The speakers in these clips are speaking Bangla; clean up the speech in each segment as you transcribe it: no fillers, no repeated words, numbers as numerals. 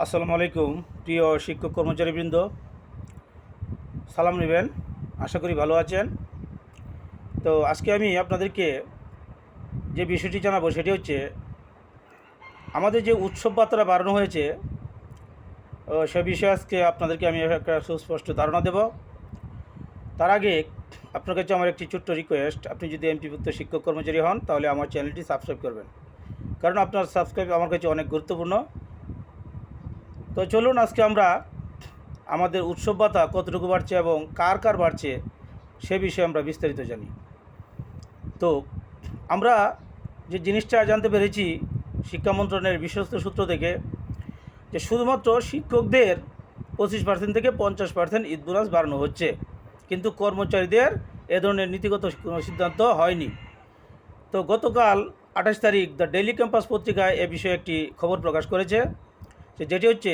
আসসালামু আলাইকুম প্রিয় শিক্ষক কর্মচারীবৃন্দ, সালাম নেবেন। আশা করি ভালো আছেন। তো আজকে আমি আপনাদেরকে যে বিষয়টি জানাবো সেটি হচ্ছে আমাদের যে উৎসব ভাতাটা বাড়ানো হয়েছে সে বিষয়ে আজকে আপনাদেরকে আমি একটা সুস্পষ্ট ধারণা দেব। তার আগে আপনার কাছে আমার একটি ছোট্ট রিকোয়েস্ট, আপনি যদি এমপিভুক্ত শিক্ষক কর্মচারী হন তাহলে আমার চ্যানেলটি সাবস্ক্রাইব করবেন, কারণ আপনার সাবস্ক্রাইব আমার কাছে অনেক গুরুত্বপূর্ণ। তো চলুন আজকে আমরা আমাদের উৎসব ভাতা কতটুকু বাড়ছে এবং কার কার বাড়ছে সে বিষয়ে আমরা বিস্তারিত জানি। তো আমরা যে জিনিসটা জানতে পেরেছি শিক্ষা মন্ত্রণালয়ের বিশ্বস্ত সূত্র থেকে, যে শুধুমাত্র শিক্ষকদের 25% থেকে 50% ঈদ বোনাস বাড়ানো হচ্ছে, কিন্তু কর্মচারীদের এ ধরনের নীতিগত কোনো সিদ্ধান্ত হয়নি। তো গতকাল 28 তারিখ দ্য ডেইলি ক্যাম্পাস পত্রিকায় এ বিষয়ে একটি খবর প্রকাশ করেছে, যেটি হচ্ছে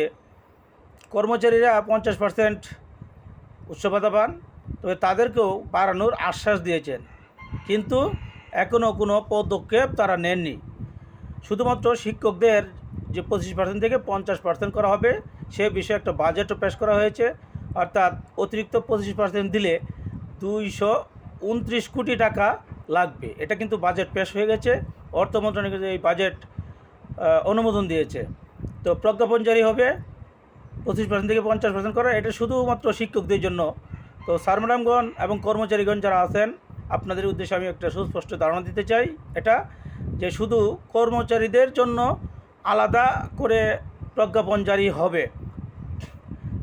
কর্মচারীরা 50% উৎসব ভাতা পান, তবে তাদেরকেও বাড়ানোর আশ্বাস দিয়েছেন, কিন্তু এখনও কোনো পদক্ষেপ তারা নেননি। শুধুমাত্র শিক্ষকদের যে 25% থেকে 50% করা হবে সে বিষয়ে একটা বাজেটও পেশ করা হয়েছে, অর্থাৎ অতিরিক্ত 25% দিলে 229 কোটি টাকা লাগবে। এটা কিন্তু বাজেট পেশ হয়ে গেছে, অর্থ মন্ত্রণালয় এই বাজেট অনুমোদন দিয়েছে। তো প্রজ্ঞাপন জারি হবে 25% থেকে 50% করা, এটা শুধুমাত্র শিক্ষকদের জন্য। তো স্যার ম্যাডামগণ এবং কর্মচারীগণ যারা আছেন, আপনাদের উদ্দেশ্যে আমি একটা সুস্পষ্ট ধারণা দিতে চাই, এটা যে শুধু কর্মচারীদের জন্য আলাদা করে প্রজ্ঞাপন জারি হবে।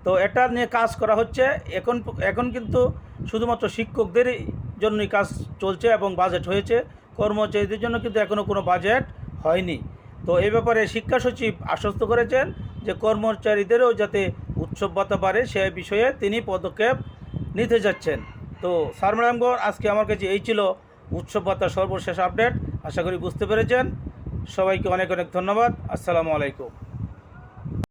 তো এটা নিয়ে কাজ করা হচ্ছে এখন কিন্তু শুধুমাত্র শিক্ষকদের জন্যই কাজ চলছে এবং বাজেট হয়েছে, কর্মচারীদের জন্য কিন্তু এখনও কোনো বাজেট হয়নি। তো এই ব্যাপারে শিক্ষা সচিব আশ্বস্ত করেছেন যে কর্মচারীদেরও যাতে উৎসব ভাতা বাড়ে সে বিষয়ে তিনি পদক্ষেপ নিতে যাচ্ছেন। তো স্যার ম্যাডামগণ, আজকে আমার কাছে এই ছিল উৎসব ভাতার সর্বশেষ আপডেট। আশা করি বুঝতে পেরেছেন। সবাইকে অনেক অনেক ধন্যবাদ। আসসালামু আলাইকুম।